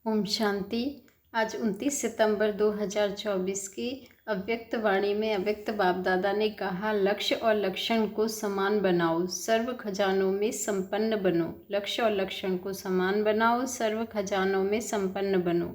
ओम शांति। आज 29 सितंबर 2024 की अव्यक्त वाणी में अव्यक्त बाप दादा ने कहा, लक्ष्य और लक्षण को समान बनाओ, सर्व खजानों में संपन्न बनो। लक्ष्य और लक्षण को समान बनाओ, सर्व खजानों में संपन्न बनो।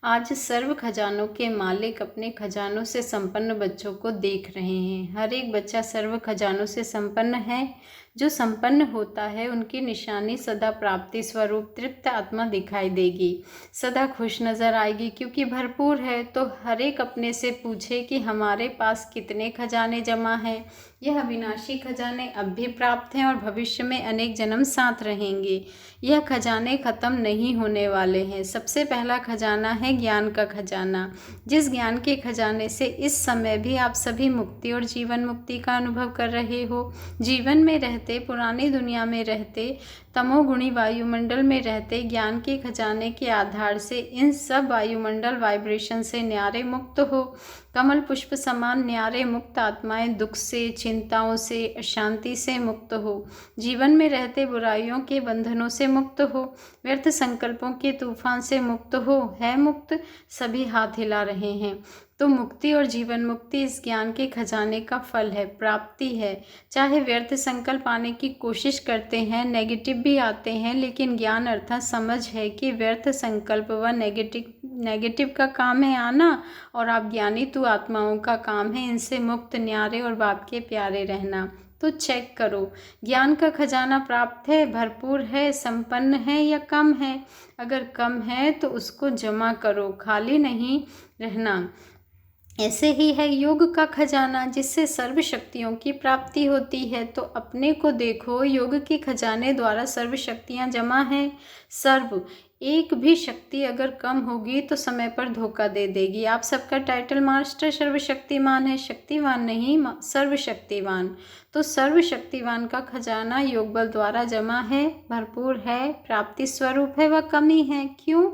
आज सर्व खजानों के मालिक अपने खजानों से संपन्न बच्चों को देख रहे हैं। हर एक बच्चा सर्व खजानों से संपन्न है। जो संपन्न होता है उनकी निशानी सदा प्राप्ति स्वरूप तृप्त आत्मा दिखाई देगी, सदा खुश नजर आएगी, क्योंकि भरपूर है। तो हर एक अपने से पूछे कि हमारे पास कितने खजाने जमा हैं। यह अविनाशी खजाने अब भी प्राप्त हैं और भविष्य में अनेक जन्म साथ रहेंगे। यह खजाने खत्म नहीं होने वाले हैं। सबसे पहला खजाना है ज्ञान का खजाना। जिस ज्ञान के खजाने से इस समय भी आप सभी मुक्ति और जीवन मुक्ति का अनुभव कर रहे हो। जीवन में रहते, पुरानी दुनिया में रहते, तमोगुणी वायुमंडल में रहते, ज्ञान के खजाने के आधार से इन सब वायुमंडल वाइब्रेशन से न्यारे मुक्त हो। कमल पुष्प समान न्यारे मुक्त आत्माएं दुख से, चिंताओं से, अशांति से मुक्त हो। जीवन में रहते बुराइयों के बंधनों से मुक्त हो, व्यर्थ संकल्पों के तूफान से मुक्त हो। है मुक्त, सभी हाथ हिला रहे हैं। तो मुक्ति और जीवन मुक्ति इस ज्ञान के खजाने का फल है, प्राप्ति है। चाहे व्यर्थ संकल्प आने की कोशिश करते हैं, नेगेटिव भी आते हैं, लेकिन ज्ञान अर्थात समझ है कि व्यर्थ संकल्प व नेगेटिव का काम है आना, और आप ज्ञानी तो आत्माओं का काम है इनसे मुक्त, न्यारे और बाप के प्यारे रहना। तो चेक करो, ज्ञान का खजाना प्राप्त है, भरपूर है, संपन्न है या कम है। अगर कम है तो उसको जमा करो, खाली नहीं रहना। ऐसे ही है योग का खजाना, जिससे सर्व शक्तियों की प्राप्ति होती है। तो अपने को देखो, योग के खजाने द्वारा सर्व शक्तियाँ जमा हैं। सर्व एक भी शक्ति अगर कम होगी तो समय पर धोखा दे देगी। आप सबका टाइटल मास्टर सर्वशक्तिमान है, शक्तिवान नहीं, सर्वशक्तिवान। तो सर्वशक्तिवान का खजाना योग बल द्वारा जमा है, भरपूर है, प्राप्ति स्वरूप है, वह कमी है। क्यों?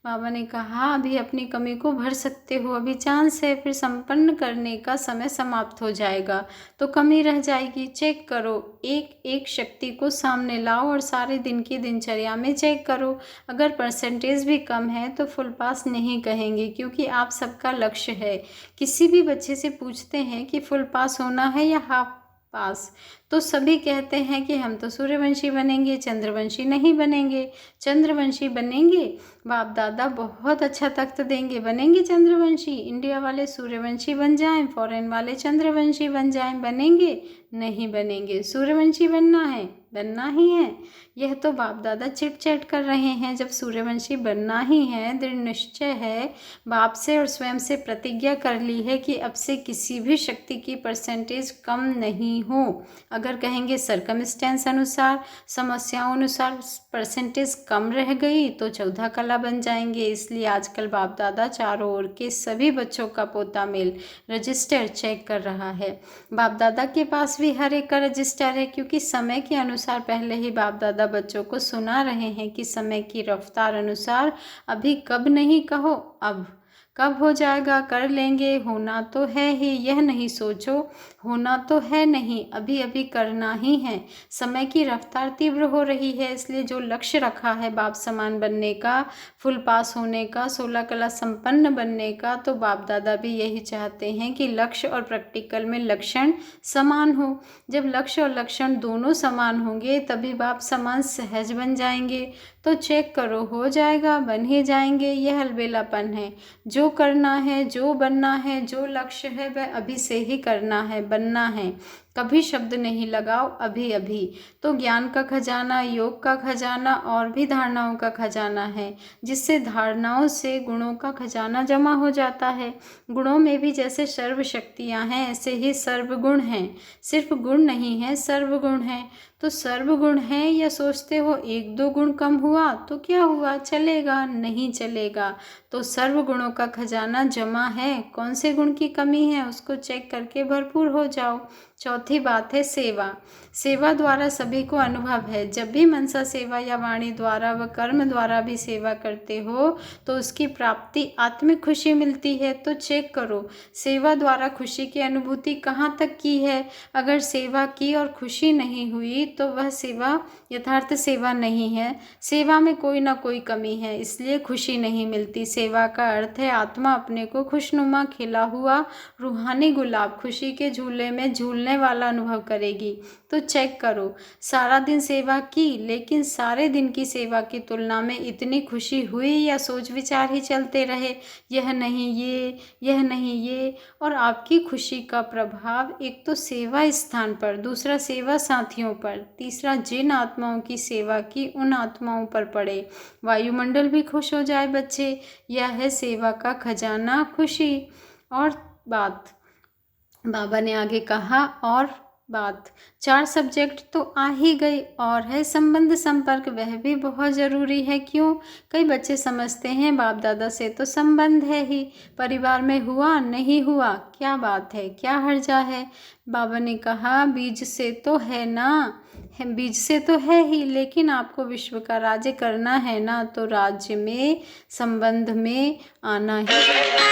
बाबा ने कहा, अभी अपनी कमी को भर सकते हो, अभी चांस है, फिर संपन्न करने का समय समाप्त हो जाएगा तो कमी रह जाएगी। चेक करो, एक एक शक्ति को सामने लाओ और सारे दिन की दिनचर्या में चेक करो। अगर परसेंटेज भी कम है तो फुल पास नहीं कहेंगे, क्योंकि आप सबका लक्ष्य है। किसी भी बच्चे से पूछते हैं कि फुल पास होना है या हाफ पास, तो सभी कहते हैं कि हम तो सूर्यवंशी बनेंगे, चंद्रवंशी नहीं बनेंगे। चंद्रवंशी बनेंगे, बाप दादा बहुत अच्छा तख्त देंगे, बनेंगे चंद्रवंशी। इंडिया वाले सूर्यवंशी बन जाएं, फॉरेन वाले चंद्रवंशी बन जाएं, बनेंगे? नहीं बनेंगे। सूर्यवंशी बनना है, बनना ही है। यह तो बाप दादा चिट चैट कर रहे हैं। जब सूर्यवंशी बनना ही है, दृढ़ निश्चय है, बाप से और स्वयं से प्रतिज्ञा कर ली है कि अब से किसी भी शक्ति की परसेंटेज कम नहीं हो। अगर कहेंगे सरकमस्टेंस अनुसार, समस्याओं अनुसार परसेंटेज कम रह गई तो 14 कला बन जाएंगे। इसलिए आजकल बाप दादा चारों ओर के सभी बच्चों का पोता मेल रजिस्टर चेक कर रहा है। बाप दादा के पास भी हर एक का रजिस्टर है, क्योंकि समय के अनुसार पहले ही बाप दादा बच्चों को सुना रहे हैं कि समय की रफ्तार अनुसार अभी कब नहीं कहो, अब कब हो जाएगा, कर लेंगे, होना तो है ही, यह नहीं सोचो होना तो है नहीं, अभी अभी करना ही है। समय की रफ्तार तीव्र हो रही है, इसलिए जो लक्ष्य रखा है बाप समान बनने का, फुल पास होने का, 16 कला संपन्न बनने का, तो बाप दादा भी यही चाहते हैं कि लक्ष्य और प्रैक्टिकल में लक्षण समान हो। जब लक्ष्य और लक्षण दोनों समान होंगे तभी बाप समान सहज बन जाएंगे। तो चेक करो, हो जाएगा, बन ही जाएंगे। यह अलबेलापन है। जो करना है, जो बनना है, जो लक्ष्य है, वह अभी से ही करना है, बनना है। कभी शब्द नहीं लगाओ, अभी अभी। तो ज्ञान का खजाना, योग का खजाना और भी धारणाओं का खजाना है, जिससे धारणाओं से गुणों का खजाना जमा हो जाता है। गुणों में भी जैसे सर्व शक्तियाँ हैं, ऐसे ही सर्वगुण हैं। सिर्फ गुण नहीं है, सर्वगुण है। तो सर्वगुण है या सोचते हो एक दो गुण कम हुआ तो क्या हुआ, चलेगा? नहीं चलेगा। तो सर्वगुणों का खजाना जमा है। कौन से गुण की कमी है उसको चेक करके भरपूर हो जाओ। चौथी बात है सेवा। सेवा द्वारा सभी को अनुभव है। जब भी मनसा सेवा या वाणी द्वारा व कर्म द्वारा भी सेवा करते हो तो उसकी प्राप्ति आत्मिक खुशी मिलती है। तो चेक करो सेवा द्वारा खुशी की अनुभूति कहाँ तक की है। अगर सेवा की और खुशी नहीं हुई तो वह सेवा यथार्थ सेवा नहीं है। सेवा में कोई ना कोई कमी है, इसलिए खुशी नहीं मिलती। सेवा का अर्थ है आत्मा अपने को खुशनुमा खिला हुआ रूहानी गुलाब खुशी के झूले में झूलने वाला अनुभव करेगी। तो चेक करो सारा दिन सेवा की लेकिन सारे दिन की सेवा की तुलना में इतनी खुशी हुई या सोच विचार ही चलते रहे, यह नहीं ये, यह नहीं ये। और आपकी खुशी का प्रभाव एक तो सेवा स्थान पर, दूसरा सेवा साथियों पर, तीसरा जिन आत्माओं की सेवा की उन आत्माओं पर पड़े। वायुमंडल भी खुश हो जाए बच्चे। यह है सेवा का खजाना खुशी। और बात बाबा ने आगे कहा और बात 4 सब्जेक्ट तो आ ही गई और है संबंध संपर्क, वह भी बहुत ज़रूरी है। क्यों? कई बच्चे समझते हैं बाप दादा से तो संबंध है ही, परिवार में हुआ नहीं हुआ क्या बात है, क्या हर्जा है। बाबा ने कहा बीज से तो है ना, बीज से तो है ही, लेकिन आपको विश्व का राज्य करना है ना, तो राज्य में संबंध में आना ही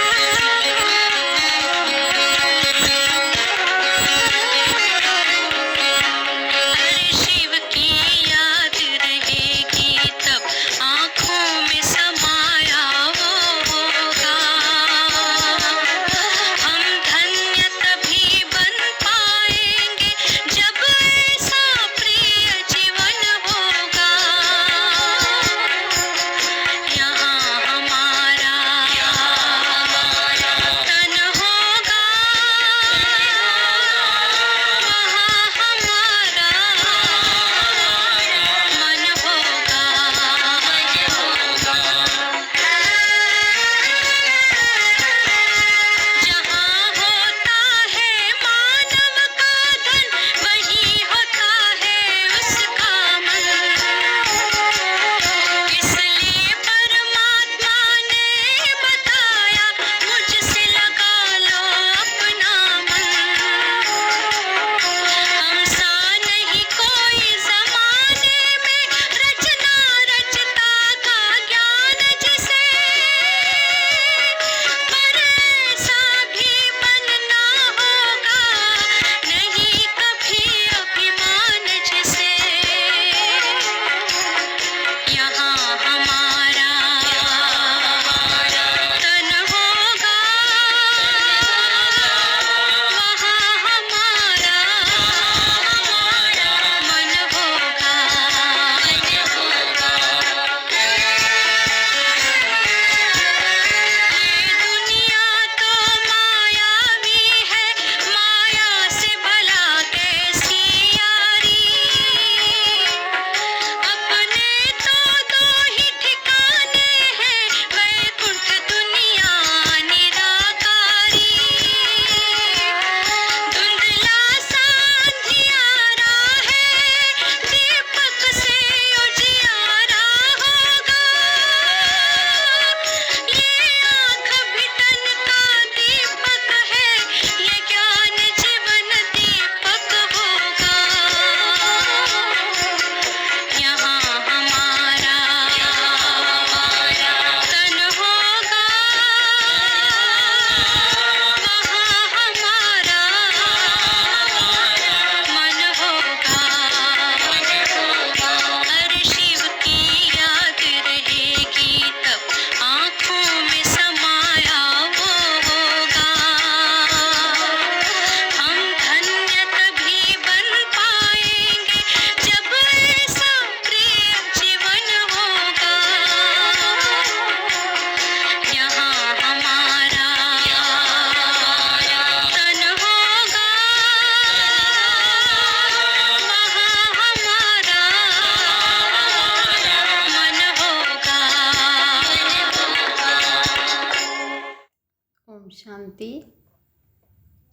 शांति।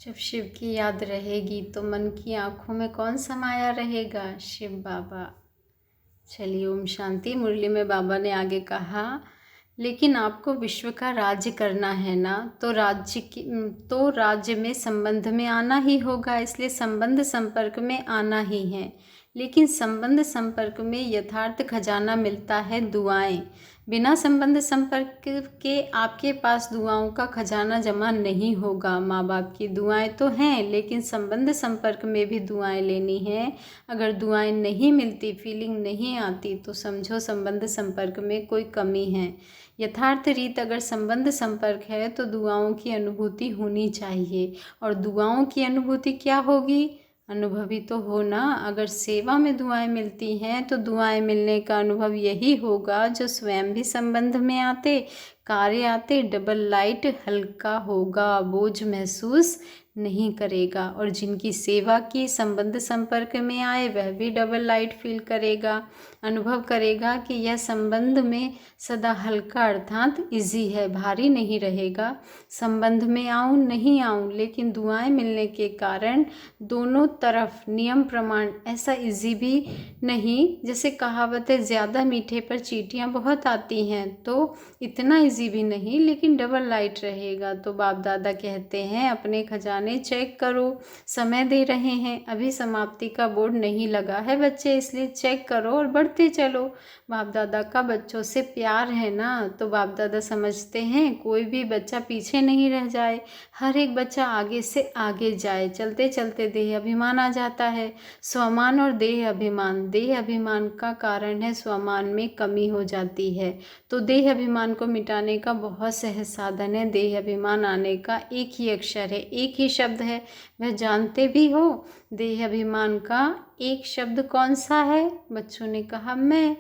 जब शिव की याद रहेगी तो मन की आँखों में कौन समाया रहेगा? शिव बाबा। चलिए ओम शांति। मुरली में बाबा ने आगे कहा लेकिन आपको विश्व का राज्य करना है ना, तो राज्य में संबंध में आना ही होगा, इसलिए संबंध संपर्क में आना ही है। लेकिन संबंध संपर्क में यथार्थ खजाना मिलता है दुआएं। बिना संबंध संपर्क के आपके पास दुआओं का खजाना जमा नहीं होगा। माँ बाप की दुआएं तो हैं, लेकिन संबंध संपर्क में भी दुआएं लेनी है। अगर दुआएं नहीं मिलती, फीलिंग नहीं आती, तो समझो संबंध संपर्क में कोई कमी है। यथार्थ रीत अगर संबंध संपर्क है तो दुआओं की अनुभूति होनी चाहिए। और दुआओं की अनुभूति क्या होगी? अनुभवी तो हो ना। अगर सेवा में दुआएं मिलती हैं तो दुआएं मिलने का अनुभव यही होगा जो स्वयं भी संबंध में आते, कार्य आते, डबल लाइट हल्का होगा, बोझ महसूस नहीं करेगा। और जिनकी सेवा की संबंध संपर्क में आए वह भी डबल लाइट फील करेगा, अनुभव करेगा कि यह संबंध में सदा हल्का अर्थात इजी है, भारी नहीं रहेगा। संबंध में आऊँ नहीं आऊँ, लेकिन दुआएं मिलने के कारण दोनों तरफ नियम प्रमाण ऐसा इजी भी नहीं। जैसे कहावत है, ज़्यादा मीठे पर चींटियाँ बहुत आती हैं, तो इतना इजी भी नहीं, लेकिन डबल लाइट रहेगा। तो बाप दादा कहते हैं अपने खजाने चेक करो, समय दे रहे हैं, अभी समाप्ति का बोर्ड नहीं लगा है बच्चे, इसलिए चेक करो और बढ़ते चलो। बाप दादा का बच्चों से प्यार है ना, तो बाप दादा समझते हैं कोई भी बच्चा पीछे नहीं रह जाए, हर एक बच्चा आगे से आगे जाए। चलते चलते देह अभिमान आ जाता है। स्वमान और देह अभिमान का कारण है स्वमान में कमी हो जाती है। तो देह अभिमान को मिटाने का बहुत सहज साधन है। देह अभिमान आने का एक ही अक्षर है, एक ही शब्द है, वह जानते भी हो। देह अभिमान का एक शब्द कौन सा है? बच्चों ने कहा मैं।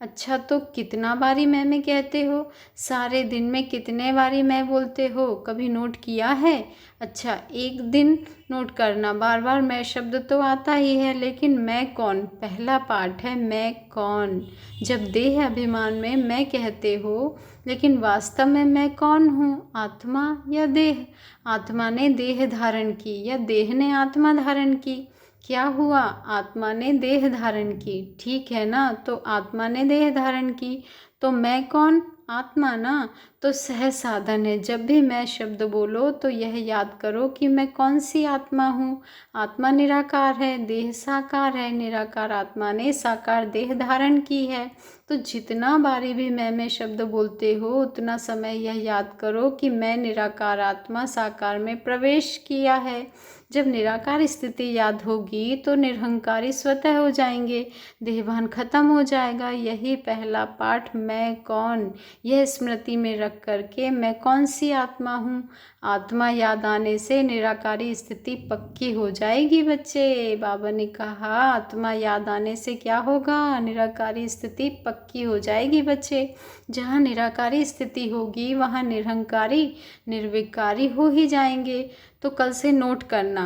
अच्छा, तो कितना बारी मैं कहते हो? सारे दिन में कितने बारी मैं बोलते हो? कभी नोट किया है? अच्छा, एक दिन नोट करना, बार बार मैं शब्द तो आता ही है, लेकिन मैं कौन? पहला पार्ट है मैं कौन। जब देह अभिमान में मैं कहते हो, लेकिन वास्तव में मैं कौन हूँ? आत्मा या देह? आत्मा ने देह धारण की या देह ने आत्मा धारण की? क्या हुआ? आत्मा ने देह धारण की, ठीक है ना। तो आत्मा ने देह धारण की, तो मैं कौन? आत्मा ना। तो सहज साधन है, जब भी मैं शब्द बोलो तो यह याद करो कि मैं कौन सी आत्मा हूँ। आत्मा निराकार है, देह साकार है। निराकार आत्मा ने साकार देह धारण की है। तो जितना बारी भी मैं शब्द बोलते हो, उतना समय यह याद करो कि मैं निराकार आत्मा साकार में प्रवेश किया है। जब निराकार स्थिति याद होगी तो निरहंकारी स्वतः हो जाएंगे, देहभान खत्म हो जाएगा। यही पहला पाठ मैं कौन, यह स्मृति में रख करके मैं कौन सी आत्मा हूँ, आत्मा याद आने से निराकारी स्थिति पक्की हो जाएगी बच्चे। बाबा ने कहा आत्मा याद आने से क्या होगा? निराकारी स्थिति पक्की हो जाएगी बच्चे। जहाँ निराकारी स्थिति होगी वहाँ निरहंकारी निर्विकारी हो ही जाएंगे। तो कल से नोट करना।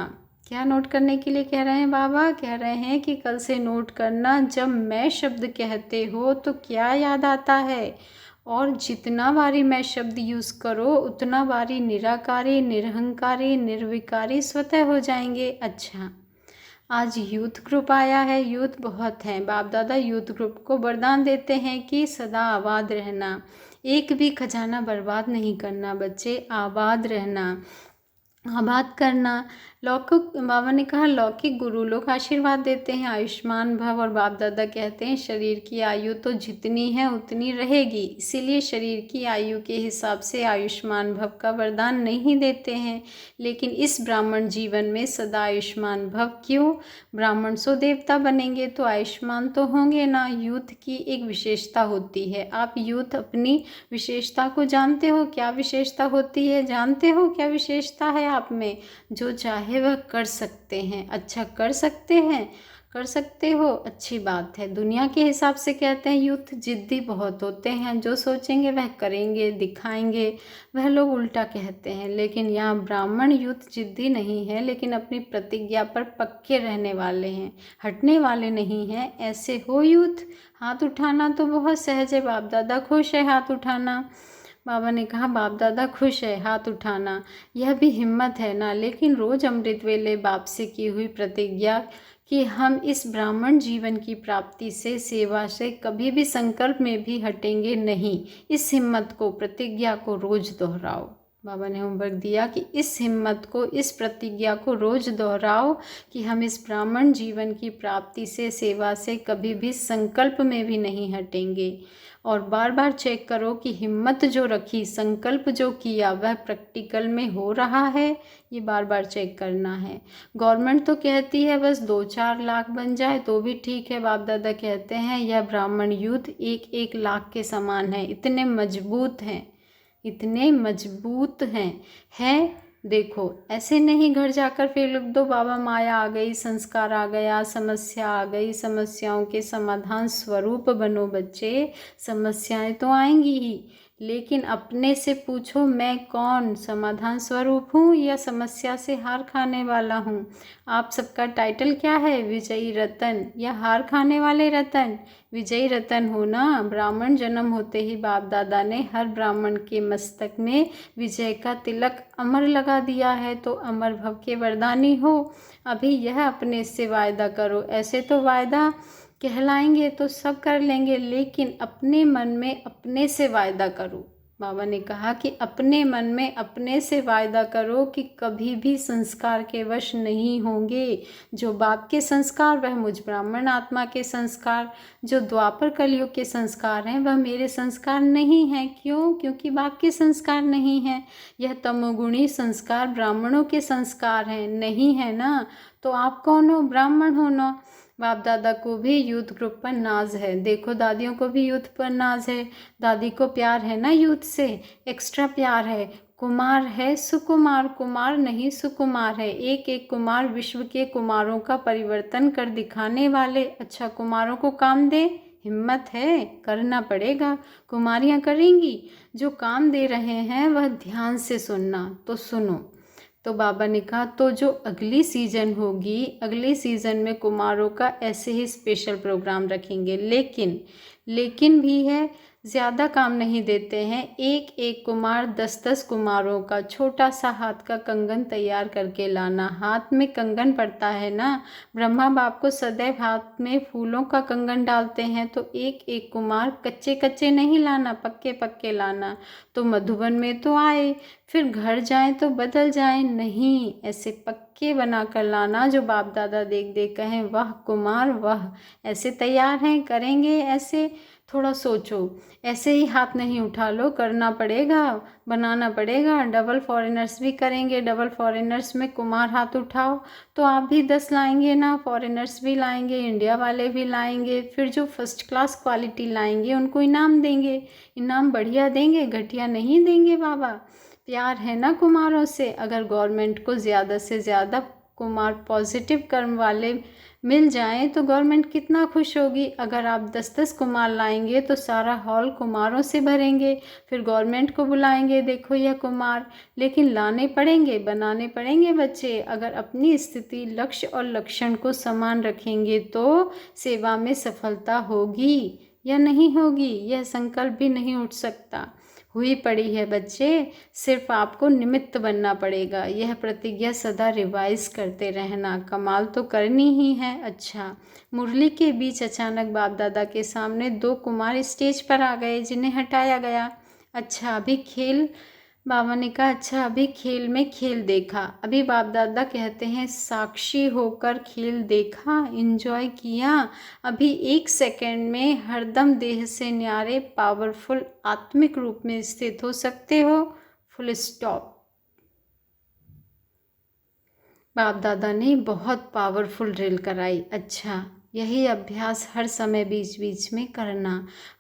क्या नोट करने के लिए कह रहे हैं बाबा? कह रहे हैं कि कल से नोट करना, जब मैं शब्द कहते हो तो क्या याद आता है। और जितना बारी मैं शब्द यूज़ करो उतना बारी निराकारी, निरहंकारी, निर्विकारी स्वतः हो जाएंगे। अच्छा, आज यूथ ग्रुप आया है, यूथ बहुत हैं। बाप दादा यूथ ग्रुप को वरदान देते हैं कि सदा आबाद रहना, एक भी खजाना बर्बाद नहीं करना बच्चे, आबाद रहना, आबाद करना। लौकिक, बाबा ने कहा लौकिक गुरु लोग आशीर्वाद देते हैं आयुष्मान भव, और बाप दादा कहते हैं शरीर की आयु तो जितनी है उतनी रहेगी, इसीलिए शरीर की आयु के हिसाब से आयुष्मान भव का वरदान नहीं देते हैं। लेकिन इस ब्राह्मण जीवन में सदा आयुष्मान भव क्यों? ब्राह्मण सो देवता बनेंगे तो आयुष्मान तो होंगे ना। यूथ की एक विशेषता होती है। आप यूथ अपनी विशेषता को जानते हो? क्या विशेषता होती है? जानते हो क्या विशेषता है आप में? जो चाहे वह कर सकते हैं। अच्छा, कर सकते हैं, कर सकते हो, अच्छी बात है। दुनिया के हिसाब से कहते हैं यूथ जिद्दी बहुत होते हैं, जो सोचेंगे वह करेंगे, दिखाएंगे, वह लोग उल्टा कहते हैं। लेकिन यहाँ ब्राह्मण यूथ जिद्दी नहीं है, लेकिन अपनी प्रतिज्ञा पर पक्के रहने वाले हैं, हटने वाले नहीं हैं। ऐसे हो यूथ? हाथ उठाना तो बहुत सहज है। बाप दादा खुश है हाथ उठाना। बाबा ने कहा बाप दादा खुश है हाथ उठाना, यह भी हिम्मत है ना। लेकिन रोज़ अमृत वेले बाप से की हुई प्रतिज्ञा कि हम इस ब्राह्मण जीवन की प्राप्ति से, सेवा से कभी भी संकल्प में भी हटेंगे नहीं। इस हिम्मत को, प्रतिज्ञा को रोज दोहराओ। बाबा ने होमवर्क दिया कि इस हिम्मत को, इस प्रतिज्ञा को रोज दोहराओ कि हम इस ब्राह्मण जीवन की प्राप्ति से, सेवा से कभी भी संकल्प में भी नहीं हटेंगे। और बार बार चेक करो कि हिम्मत जो रखी, संकल्प जो किया, वह प्रैक्टिकल में हो रहा है। ये बार बार चेक करना है। गवर्नमेंट तो कहती है बस 2-4 लाख बन जाए तो भी ठीक है। बाप दादा कहते हैं यह ब्राह्मण यूथ 1-1 लाख के समान है। इतने मजबूत हैं, इतने मजबूत हैं। देखो, ऐसे नहीं घर जाकर फिर लिख दो बाबा माया आ गई, संस्कार आ गया, समस्या आ गई। समस्याओं के समाधान स्वरूप बनो बच्चे। समस्याएं तो आएंगी ही, लेकिन अपने से पूछो मैं कौन, समाधान स्वरूप हूँ या समस्या से हार खाने वाला हूँ। आप सबका टाइटल क्या है? विजयी रतन या हार खाने वाले रतन? विजयी रतन हो ना। ब्राह्मण जन्म होते ही बाप दादा ने हर ब्राह्मण के मस्तक में विजय का तिलक अमर लगा दिया है, तो अमर भव के वरदानी हो। अभी यह अपने से वायदा करो। ऐसे तो वायदा कहलाएंगे तो सब कर लेंगे, लेकिन अपने मन में अपने से वायदा करो। बाबा ने कहा कि अपने मन में अपने से वायदा करो कि कभी भी संस्कार के वश नहीं होंगे। जो बाप के संस्कार, वह मुझ ब्राह्मण आत्मा के संस्कार, जो द्वापर कलयुग के संस्कार हैं, वह मेरे संस्कार नहीं हैं। क्यों? क्योंकि बाप के संस्कार नहीं हैं। यह तमोगुणी संस्कार ब्राह्मणों के संस्कार हैं, नहीं है ना। तो आप कौन हो? ब्राह्मण हो ना। बाप दादा को भी यूथ ग्रुप पर नाज है। देखो, दादियों को भी यूथ पर नाज है। दादी को प्यार है ना यूथ से, एक्स्ट्रा प्यार है। कुमार है सुकुमार, कुमार नहीं सुकुमार है। एक एक कुमार विश्व के कुमारों का परिवर्तन कर दिखाने वाले। अच्छा, कुमारों को काम दे, हिम्मत है, करना पड़ेगा। कुमारियाँ करेंगी। जो काम दे रहे हैं वह ध्यान से सुनना, तो सुनो। तो बाबा ने कहा तो जो अगली सीज़न होगी, अगले सीज़न में कुमारों का ऐसे ही स्पेशल प्रोग्राम रखेंगे। लेकिन भी है, ज़्यादा काम नहीं देते हैं। एक एक कुमार 10-10 कुमारों का छोटा सा हाथ का कंगन तैयार करके लाना। हाथ में कंगन पड़ता है ना। ब्रह्मा बाप को सदैव हाथ में फूलों का कंगन डालते हैं, तो एक एक कुमार कच्चे कच्चे नहीं लाना, पक्के पक्के लाना। तो मधुबन में तो आए, फिर घर जाएं तो बदल जाएं, नहीं, ऐसे पक्के बना कर लाना जो बाप दादा देख देख कहें वाह कुमार वाह, ऐसे तैयार हैं, करेंगे ऐसे। थोड़ा सोचो, ऐसे ही हाथ नहीं उठा लो, करना पड़ेगा, बनाना पड़ेगा। डबल फॉरेनर्स भी करेंगे। डबल फॉरेनर्स में कुमार हाथ उठाओ तो आप भी 10 लाएंगे ना, फॉरेनर्स भी लाएंगे, इंडिया वाले भी लाएंगे। फिर जो फर्स्ट क्लास क्वालिटी लाएंगे उनको इनाम देंगे। इनाम बढ़िया देंगे, घटिया नहीं देंगे। बाबा प्यार है ना कुमारों से। अगर गवर्नमेंट को ज़्यादा से ज़्यादा कुमार पॉजिटिव कर्म वाले मिल जाएं तो गवर्नमेंट कितना खुश होगी। अगर आप 10-10 कुमार लाएंगे तो सारा हॉल कुमारों से भरेंगे। फिर गवर्नमेंट को बुलाएंगे, देखो यह कुमार। लेकिन लाने पड़ेंगे, बनाने पड़ेंगे बच्चे। अगर अपनी स्थिति, लक्ष्य और लक्षण को समान रखेंगे तो सेवा में सफलता होगी या नहीं होगी, यह संकल्प भी नहीं उठ सकता। हुई पड़ी है बच्चे, सिर्फ आपको निमित्त बनना पड़ेगा। यह प्रतिज्ञा सदा रिवाइज करते रहना, कमाल तो करनी ही है। अच्छा, मुरली के बीच अचानक बाप दादा के सामने 2 कुमार स्टेज पर आ गए जिन्हें हटाया गया। अच्छा अभी खेल, बाबा ने कहा अच्छा अभी खेल में खेल देखा। अभी बाप दादा कहते हैं साक्षी होकर खेल देखा, एंजॉय किया। अभी 1 सेकंड में हरदम देह से न्यारे पावरफुल आत्मिक रूप में स्थित हो सकते हो। Full stop. बाप दादा ने बहुत पावरफुल ड्रिल कराई। अच्छा, यही अभ्यास हर समय बीच बीच में करना।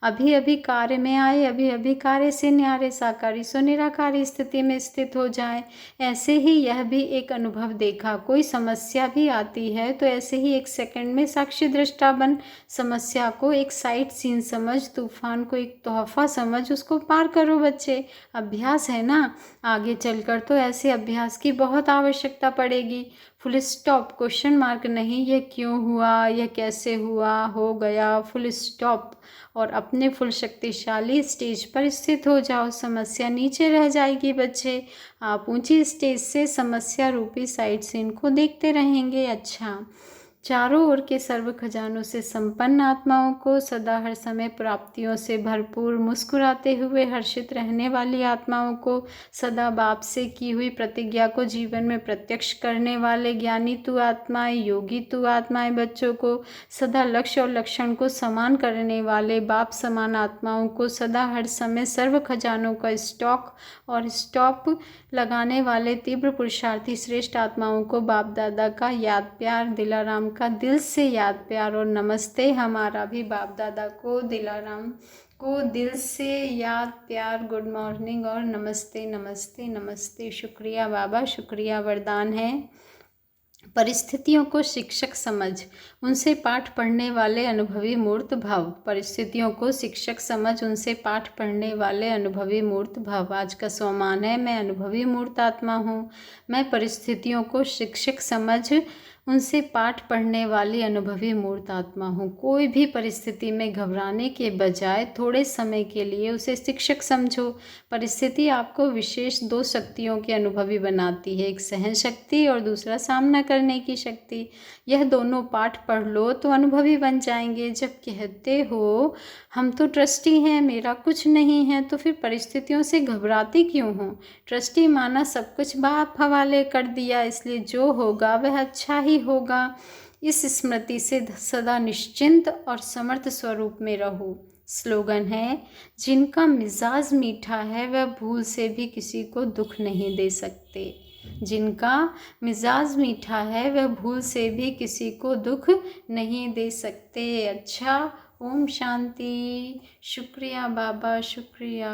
अभी अभी कार्य में आए, अभी अभी कार्य से न्यारे साकारी सो निराकारी स्थिति में स्थित हो जाए। ऐसे ही यह भी एक अनुभव देखा। कोई समस्या भी आती है तो ऐसे ही 1 सेकंड में साक्षी दृष्टा बन समस्या को एक साइट सीन समझ, तूफान को एक तोहफा समझ, उसको पार करो बच्चे। अभ्यास है ना, आगे चलकर तो ऐसे अभ्यास की बहुत आवश्यकता पड़ेगी। फुल स्टॉप, क्वेश्चन मार्क नहीं। यह क्यों हुआ, यह कैसे हुआ, हो गया, फुल स्टॉप। और अपने फुल शक्तिशाली स्टेज पर स्थित हो जाओ। समस्या नीचे रह जाएगी बच्चे। आप ऊंची स्टेज से समस्या रूपी साइड सीन को देखते रहेंगे। अच्छा, चारों ओर के सर्व खजानों से संपन्न आत्माओं को, सदा हर समय प्राप्तियों से भरपूर मुस्कुराते हुए हर्षित रहने वाली आत्माओं को, सदा बाप से की हुई प्रतिज्ञा को जीवन में प्रत्यक्ष करने वाले ज्ञानी तु आत्माएं, योगी तु आत्माएं बच्चों को, सदा लक्ष्य और लक्षण को समान करने वाले बाप समान आत्माओं को, सदा हर समय सर्व खजानों का स्टॉक और स्टॉप लगाने वाले तीव्र पुरुषार्थी श्रेष्ठ आत्माओं को बाप दादा का याद प्यार, दिलाराम का दिल से याद प्यार और नमस्ते। हमारा भी बाप दादा को, दिलाराम को दिल से याद प्यार, गुड मॉर्निंग और नमस्ते नमस्ते नमस्ते। शुक्रिया बाबा, शुक्रिया वरदान है। परिस्थितियों को शिक्षक समझ, उनसे पाठ पढ़ने वाले अनुभवी मूर्त भव। परिस्थितियों को शिक्षक समझ, उनसे पाठ पढ़ने वाले अनुभवी मूर्त भव। आज का स्वमान है, मैं अनुभवी मूर्त आत्मा हूँ। मैं परिस्थितियों को शिक्षक समझ, उनसे पाठ पढ़ने वाली अनुभवी मूर्त आत्मा हूँ। कोई भी परिस्थिति में घबराने के बजाय थोड़े समय के लिए उसे शिक्षक समझो। परिस्थिति आपको विशेष दो शक्तियों के अनुभवी बनाती है, एक सहन शक्ति और दूसरा सामना करने की शक्ति। यह दोनों पाठ पढ़ लो तो अनुभवी बन जाएंगे। जब कहते हो हम तो ट्रस्टी हैं, मेरा कुछ नहीं है, तो फिर परिस्थितियों से घबराते क्यों हो? ट्रस्टी माना सब कुछ बाप हवाले कर दिया, इसलिए जो होगा वह अच्छा ही होगा। इस स्मृति से सदा निश्चिंत और समर्थ स्वरूप में रहो। स्लोगन है, जिनका मिजाज मीठा है वह भूल से भी किसी को दुख नहीं दे सकते। जिनका मिजाज मीठा है वह भूल से भी किसी को दुख नहीं दे सकते। अच्छा, ओम शांति। शुक्रिया बाबा, शुक्रिया।